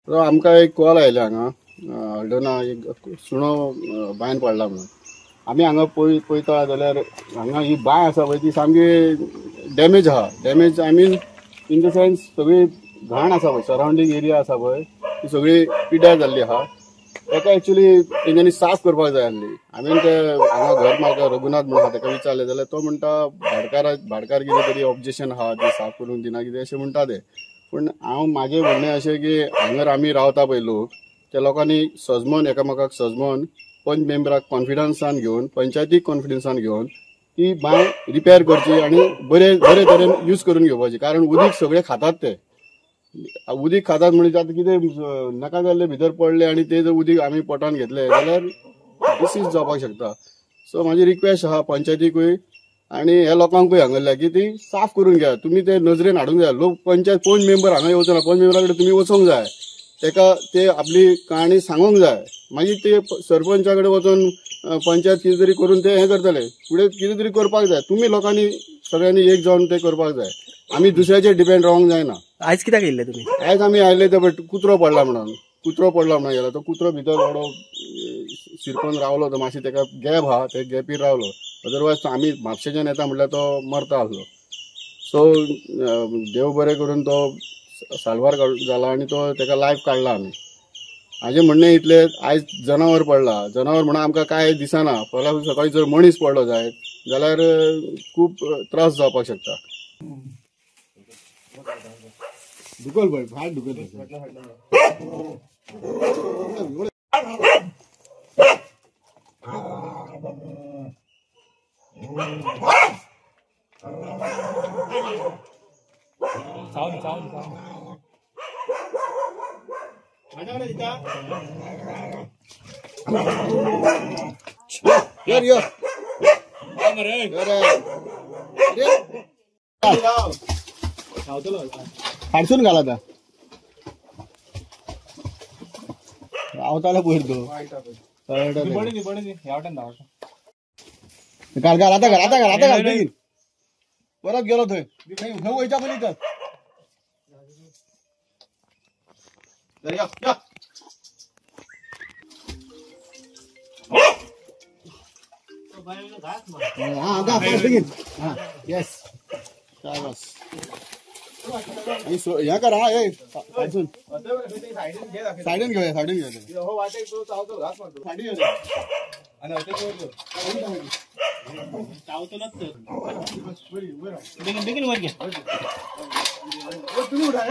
तो आमकां एक कॉल आयले हांगा हळडोना एक सुणो बायन पडला म्हणून आमी हांगा पळयता जाल्यार हांगा ही बांय आसा पळय ती सामकी डॅमेज आहा. Damage I mean in the sense सगळी घाण आसा पळय, सरावंडींग एरिया आसा पळय ती सगळी पिड्यार जाल्ली आहा. ताका एक्चुली तेंच्यांनी साफ करपाक जाय आसली. हांवें ते हांगा घर मालक रघुनाथ म्हणून ताका विचारलें जाल्यार तो म्हणटा भाडकार कितें तरी ऑब्जेक्शन आहा ते साफ करून दिना कितें अशें म्हणटा ते. पण हांव म्हाजें म्हणणें अशें की हांगर आमी रावता पळय लोक त्या लोकांनी सजमोन एकामेकाक सजमोन पंच मेंबराक कॉन्फिडन्सान घेवन पंचायतीक कॉन्फिडन्सान घेवन ती बांय रिपेर करची आनी बरे तरेन यूज करून घेवपाची. कारण उदीक सगळे खातात ते उदीक खातात म्हणजे आतां कितें नाका जाल्ले भितर पडले आनी ते जर उदीक आमी पोटान घेतले जाल्यार डिसीज जावपाक शकता. सो म्हाजी रिक्वेस्ट आहा पंचायतीकूय आनी ह्या लोकांकूय हांगल्या की ती साफ करून घ्या. तुमी ते नजरेन हाडूंक जाय. लोक पंचायत पंच मेंबर हांगा येवचो ना, पंच मेंबरा कडेन तुमी वचोंक जाय, तेका ते आपली कहाणी सांगूंक जाय. मागीर ते सरपंचा कडेन वचून पंचायत कितें तरी करून ते हें करतले. फुडें कितें तरी करपाक जाय. तुमी लोकांनी सगळ्यांनी एक जावन ते करपाक जाय. आमी दुसऱ्याचेर डिपेंड रावंक जायना. आयज कित्याक येयल्ले तुमी? आयज आमी आयले ते कुत्रो पडला म्हणून गेलो. तो कुत्रो भितर व्हडो शिरकोन रावलो. तो मातशें तेका गॅप आहा, ते गॅपीर रावलो. अदरवायज आमी म्हापशेच्यान येता म्हटल्यार तो मरता आसलो. सो देव बरें करून तो साल्वार जाला आनी तो तेका लायफ काडला आमी. हाजें म्हणणें इतलें, आयज जनावर पडला. जनावर म्हणून आमकां कांय दिसना. फाल्यां सकाळीं जर मनीस पडलो जायत जाल्यार खूब त्रास जावपाक शकता. दुखल पळय, फाट दुखल. हाडसून घाल आता रावताले पयर तो घाल आता घाल बेगीन. परत गेलो थंय वयच्या पयलीं तर बेगीन. येस ह्या कर. हा सायडीन घेऊया बेगीन वर घे. तुम्ही उठा.